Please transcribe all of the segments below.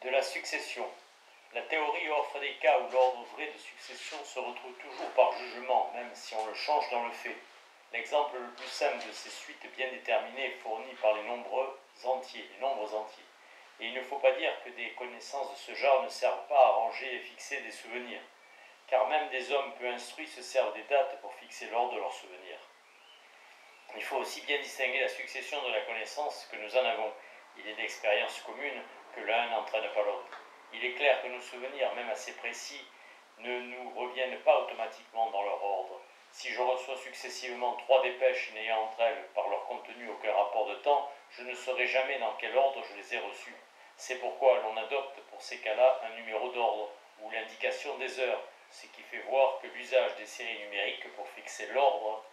De la succession. La théorie offre des cas où l'ordre vrai de succession se retrouve toujours par jugement, même si on le change dans le fait. L'exemple le plus simple de ces suites bien déterminées est fourni par les nombres entiers. Et il ne faut pas dire que des connaissances de ce genre ne servent pas à ranger et fixer des souvenirs, car même des hommes peu instruits se servent des dates pour fixer l'ordre de leurs souvenirs. Il faut aussi bien distinguer la succession de la connaissance que nous en avons. Il est d'expérience commune que l'un n'entraîne pas l'autre. Il est clair que nos souvenirs, même assez précis, ne nous reviennent pas automatiquement dans leur ordre. Si je reçois successivement 3 dépêches n'ayant entre elles, par leur contenu, aucun rapport de temps, je ne saurai jamais dans quel ordre je les ai reçues. C'est pourquoi l'on adopte pour ces cas-là un numéro d'ordre, ou l'indication des heures, ce qui fait voir que l'usage des séries numériques pour fixer l'ordre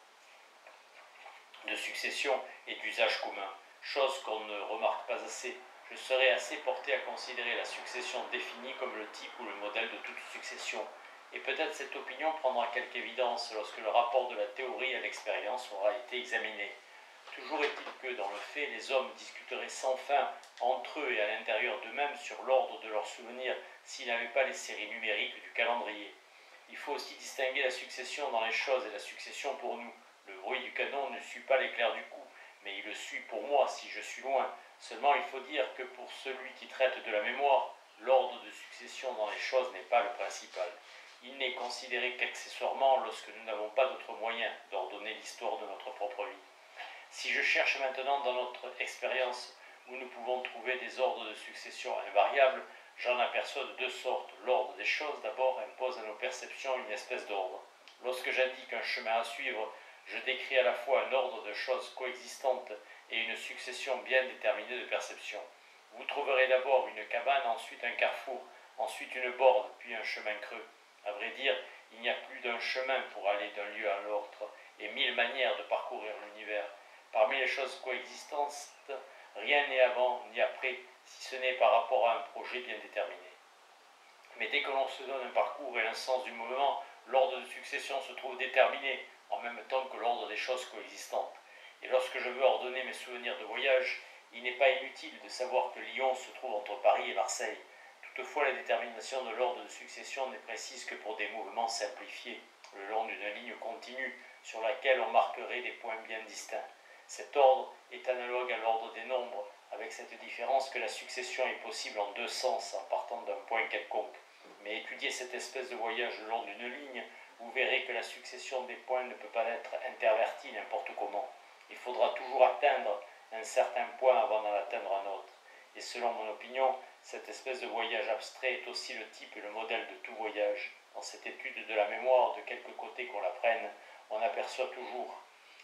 de succession est d'usage commun, chose qu'on ne remarque pas assez. Je serais assez porté à considérer la succession définie comme le type ou le modèle de toute succession, et peut-être cette opinion prendra quelque évidence lorsque le rapport de la théorie à l'expérience aura été examiné. Toujours est-il que, dans le fait, les hommes discuteraient sans fin entre eux et à l'intérieur d'eux-mêmes sur l'ordre de leurs souvenirs s'ils n'avaient pas les séries numériques du calendrier. Il faut aussi distinguer la succession dans les choses et la succession pour nous. Le bruit du canon ne suit pas l'éclair du coup, mais il le suit pour moi si je suis loin. Seulement il faut dire que pour celui qui traite de la mémoire, l'ordre de succession dans les choses n'est pas le principal. Il n'est considéré qu'accessoirement lorsque nous n'avons pas d'autre moyen d'ordonner l'histoire de notre propre vie. Si je cherche maintenant dans notre expérience où nous pouvons trouver des ordres de succession invariables, j'en aperçois de 2 sortes. L'ordre des choses d'abord impose à nos perceptions une espèce d'ordre. Lorsque j'indique un chemin à suivre, je décris à la fois un ordre de choses coexistantes et une succession bien déterminée de perceptions. Vous trouverez d'abord une cabane, ensuite un carrefour, ensuite une borne, puis un chemin creux. À vrai dire, il n'y a plus d'un chemin pour aller d'un lieu à l'autre, et 1000 manières de parcourir l'univers. Parmi les choses coexistantes, rien n'est avant ni après, si ce n'est par rapport à un projet bien déterminé. Mais dès que l'on se donne un parcours et un sens du mouvement, l'ordre de succession se trouve déterminé, en même temps que l'ordre des choses coexistantes. Et lorsque je veux ordonner mes souvenirs de voyage, il n'est pas inutile de savoir que Lyon se trouve entre Paris et Marseille. Toutefois, la détermination de l'ordre de succession n'est précise que pour des mouvements simplifiés, le long d'une ligne continue sur laquelle on marquerait des points bien distincts. Cet ordre est analogue à l'ordre des nombres, avec cette différence que la succession est possible en 2 sens en partant d'un point quelconque. Mais étudiez cette espèce de voyage le long d'une ligne, vous verrez que la succession des points ne peut pas être intervertie n'importe comment. Il faudra toujours atteindre un certain point avant d'en atteindre un autre. Et selon mon opinion, cette espèce de voyage abstrait est aussi le type et le modèle de tout voyage. Dans cette étude de la mémoire, de quelque côté qu'on la prenne, on aperçoit toujours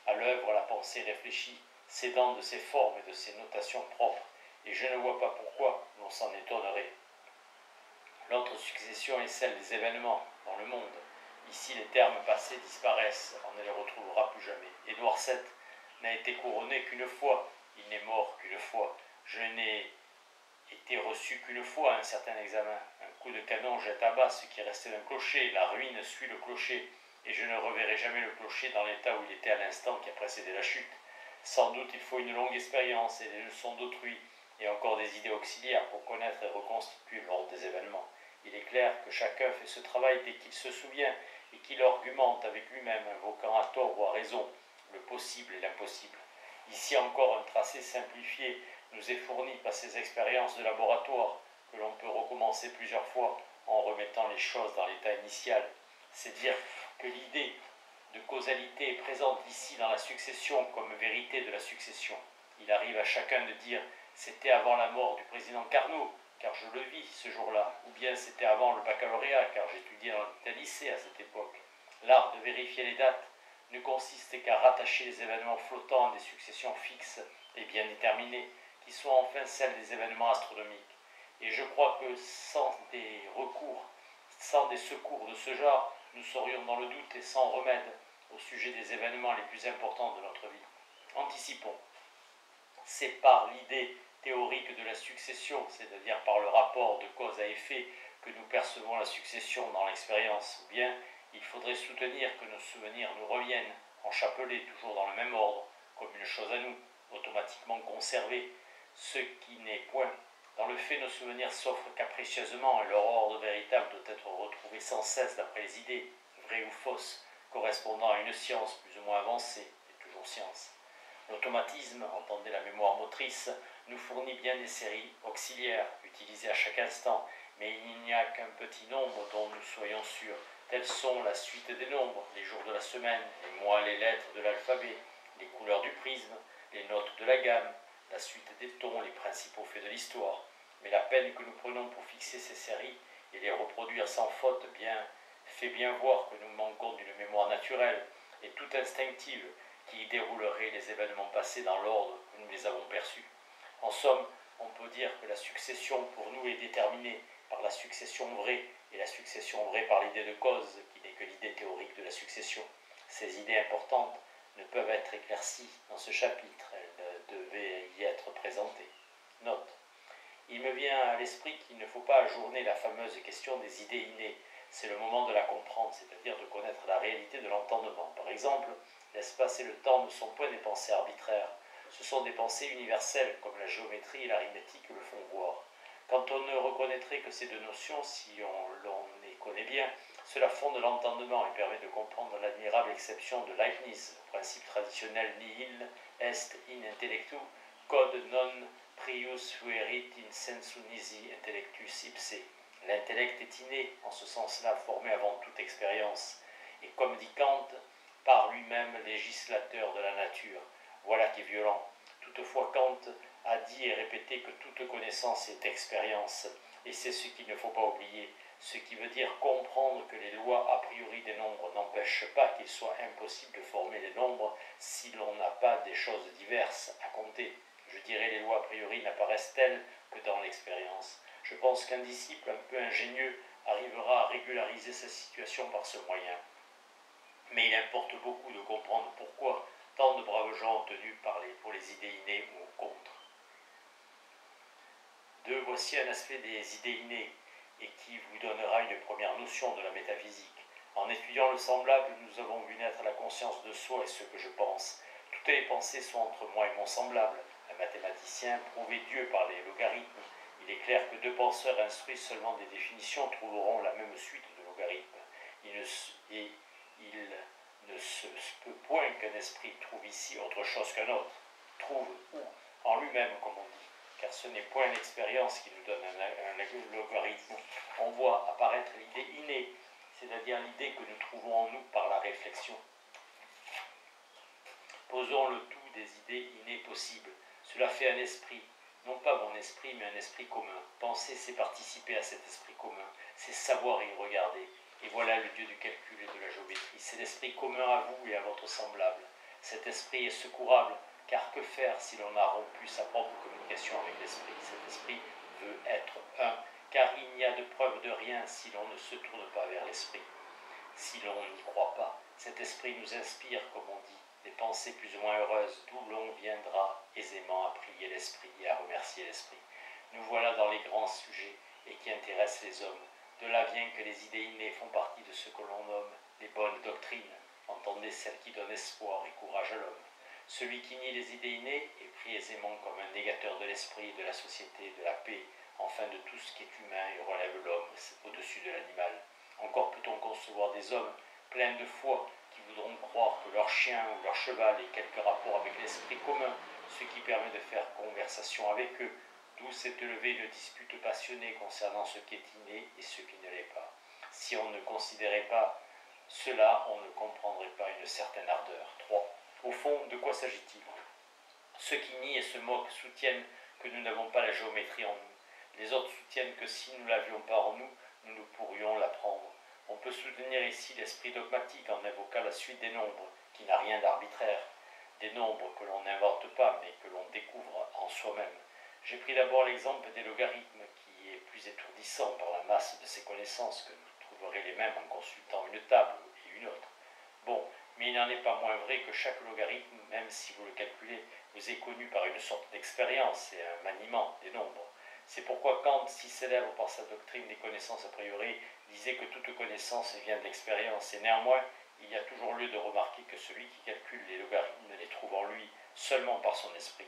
à l'œuvre la pensée réfléchie, s'aidant de ses formes et de ses notations propres, et je ne vois pas pourquoi l'on s'en étonnerait. L'autre succession est celle des événements dans le monde. Ici, les termes passés disparaissent, on ne les retrouvera plus jamais. Édouard VII n'a été couronné qu'une fois, il n'est mort qu'une fois. Je n'ai été reçu qu'une fois à un certain examen. Un coup de canon jette à bas ce qui restait d'un clocher, la ruine suit le clocher, et je ne reverrai jamais le clocher dans l'état où il était à l'instant qui a précédé la chute. Sans doute il faut une longue expérience et des leçons d'autrui, et encore des idées auxiliaires pour connaître et reconstituer l'ordre des événements. Il est clair que chacun fait ce travail dès qu'il se souvient et qu'il argumente avec lui-même, invoquant à tort ou à raison le possible et l'impossible. Ici encore, un tracé simplifié nous est fourni par ces expériences de laboratoire que l'on peut recommencer plusieurs fois en remettant les choses dans l'état initial. C'est dire que l'idée de causalité est présente ici dans la succession comme vérité de la succession. Il arrive à chacun de dire « c'était avant la mort du président Carnot », car je le vis ce jour-là, ou bien c'était avant le baccalauréat, car j'étudiais dans un lycée à cette époque. L'art de vérifier les dates ne consiste qu'à rattacher les événements flottants à des successions fixes et bien déterminées, qui sont enfin celles des événements astronomiques. Et je crois que sans des secours de ce genre, nous serions dans le doute et sans remède au sujet des événements les plus importants de notre vie. Anticipons. C'est par l'idée théorique de la succession, c'est-à-dire par le rapport de cause à effet, que nous percevons la succession dans l'expérience, ou bien il faudrait soutenir que nos souvenirs nous reviennent, enchapelés toujours dans le même ordre, comme une chose à nous, automatiquement conservée, ce qui n'est point Dans le fait, nos souvenirs s'offrent capricieusement et leur ordre véritable doit être retrouvé sans cesse d'après les idées, vraies ou fausses, correspondant à une science plus ou moins avancée, et toujours science. L'automatisme, entendez la mémoire motrice, nous fournit bien des séries auxiliaires, utilisées à chaque instant, mais il n'y a qu'un petit nombre dont nous soyons sûrs. Tels sont la suite des nombres, les jours de la semaine, les mois, les lettres de l'alphabet, les couleurs du prisme, les notes de la gamme, la suite des tons, les principaux faits de l'histoire. Mais la peine que nous prenons pour fixer ces séries et les reproduire sans faute fait bien voir que nous manquons d'une mémoire naturelle et toute instinctive qui déroulerait les événements passés dans l'ordre que nous les avons perçus. En somme, on peut dire que la succession pour nous est déterminée par la succession vraie et la succession vraie par l'idée de cause qui n'est que l'idée théorique de la succession. Ces idées importantes ne peuvent être éclaircies dans ce chapitre, elles devaient y être présentées. Note. Il me vient à l'esprit qu'il ne faut pas ajourner la fameuse question des idées innées. C'est le moment de la comprendre, c'est-à-dire de connaître la réalité de l'entendement. Par exemple, l'espace et le temps ne sont point des pensées arbitraires. Ce sont des pensées universelles, comme la géométrie et l'arithmétique le font voir. Quand on ne reconnaîtrait que ces deux notions, si l'on les connaît bien, cela fonde l'entendement et permet de comprendre l'admirable exception de Leibniz, le principe traditionnel nihil est in intellectu, quod non prius fuerit in sensu nisi intellectus ipse. L'intellect est inné, en ce sens-là formé avant toute expérience, et comme dit Kant, par lui-même législateur de la nature. Voilà qui est violent. Toutefois, Kant a dit et répété que toute connaissance est expérience, et c'est ce qu'il ne faut pas oublier, ce qui veut dire comprendre que les lois a priori des nombres n'empêchent pas qu'il soit impossible de former les nombres si l'on n'a pas des choses diverses à compter. Je dirais les lois a priori n'apparaissent telles que dans l'expérience. Je pense qu'un disciple un peu ingénieux arrivera à régulariser sa situation par ce moyen. Mais il importe beaucoup de comprendre pourquoi tant de braves gens ont tenu pour les idées innées ou contre. 2. Voici un aspect des idées innées et qui vous donnera une première notion de la métaphysique. En étudiant le semblable, nous avons vu naître la conscience de soi et ce que je pense. Toutes les pensées sont entre moi et mon semblable. Un mathématicien prouvait Dieu par les logarithmes. Il est clair que deux penseurs instruits seulement des définitions trouveront la même suite de logarithmes. Il ne se peut point qu'un esprit trouve ici autre chose qu'un autre. Trouve où? En lui-même, comme on dit. Car ce n'est point l'expérience qui nous donne un logarithme. On voit apparaître l'idée innée, c'est-à-dire l'idée que nous trouvons en nous par la réflexion. Posons le tout des idées innées possibles. Cela fait un esprit, non pas mon esprit, mais un esprit commun. Penser, c'est participer à cet esprit commun, c'est savoir y regarder. Et voilà le Dieu du calcul et de la géométrie. C'est l'esprit commun à vous et à votre semblable. Cet esprit est secourable, car que faire si l'on a rompu sa propre communication avec l'esprit? Cet esprit veut être un, car il n'y a de preuve de rien si l'on ne se tourne pas vers l'esprit. Si l'on n'y croit pas, cet esprit nous inspire, comme on dit, des pensées plus ou moins heureuses, d'où l'on viendra aisément à prier l'esprit et à remercier l'esprit. Nous voilà dans les grands sujets et qui intéressent les hommes. De là vient que les idées innées font partie de ce que l'on nomme les bonnes doctrines. Entendez celles qui donnent espoir et courage à l'homme. Celui qui nie les idées innées est pris aisément comme un négateur de l'esprit, de la société, de la paix, enfin de tout ce qui est humain et relève l'homme au-dessus de l'animal. Encore peut-on concevoir des hommes pleins de foi qui voudront croire que leur chien ou leur cheval ait quelque rapport avec l'esprit commun, ce qui permet de faire conversation avec eux, d'où s'est élevée une dispute passionnée concernant ce qui est inné et ce qui ne l'est pas. Si on ne considérait pas cela, on ne comprendrait pas une certaine ardeur. 3. Au fond, de quoi s'agit-il? Ceux qui nient et se moquent soutiennent que nous n'avons pas la géométrie en nous. Les autres soutiennent que si nous ne l'avions pas en nous, nous ne pourrions l'apprendre. On peut soutenir ici l'esprit dogmatique en invoquant la suite des nombres, qui n'a rien d'arbitraire. Des nombres que l'on n'invente pas, mais que l'on découvre en soi-même. J'ai pris d'abord l'exemple des logarithmes, qui est plus étourdissant par la masse de ces connaissances que vous trouverez les mêmes en consultant une table et une autre. Bon, mais il n'en est pas moins vrai que chaque logarithme, même si vous le calculez, vous est connu par une sorte d'expérience et un maniement des nombres. C'est pourquoi Kant, si célèbre par sa doctrine des connaissances a priori, disait que toute connaissance vient de l'expérience, et néanmoins, il y a toujours lieu de remarquer que celui qui calcule les logarithmes les trouve en lui seulement par son esprit.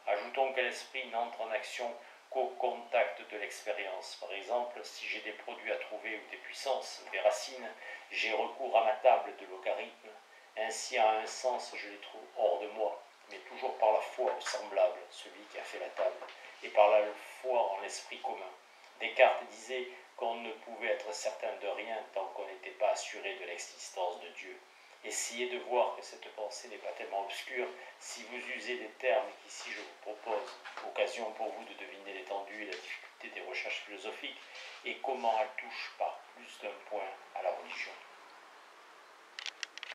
Ajoutons que l'esprit n'entre en action qu'au contact de l'expérience. Par exemple, si j'ai des produits à trouver ou des puissances, des racines, j'ai recours à ma table de logarithmes. Ainsi, à un sens, je les trouve hors de moi, mais toujours par la foi au semblable, celui qui a fait la table, et par la foi en l'esprit commun. Descartes disait qu'on ne pouvait être certain de rien tant qu'on n'était pas assuré de l'existence de Dieu. Essayez de voir que cette pensée n'est pas tellement obscure si vous usez des termes qu'ici je vous propose, occasion pour vous de deviner l'étendue et la difficulté des recherches philosophiques et comment elles touchent par